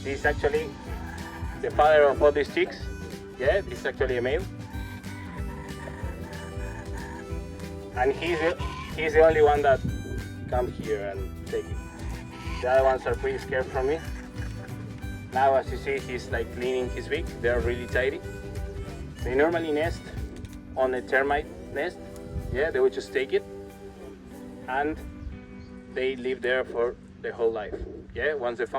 He's actually the father of all these chicks. Yeah, this is actually a male. And he's the only one that comes here and take it. The other ones are pretty scared from me. Now, as you see, he's like cleaning his beak. They're really tidy. They normally nest on a termite nest. Yeah, they would just take it and they live there for their whole life. Yeah, once they found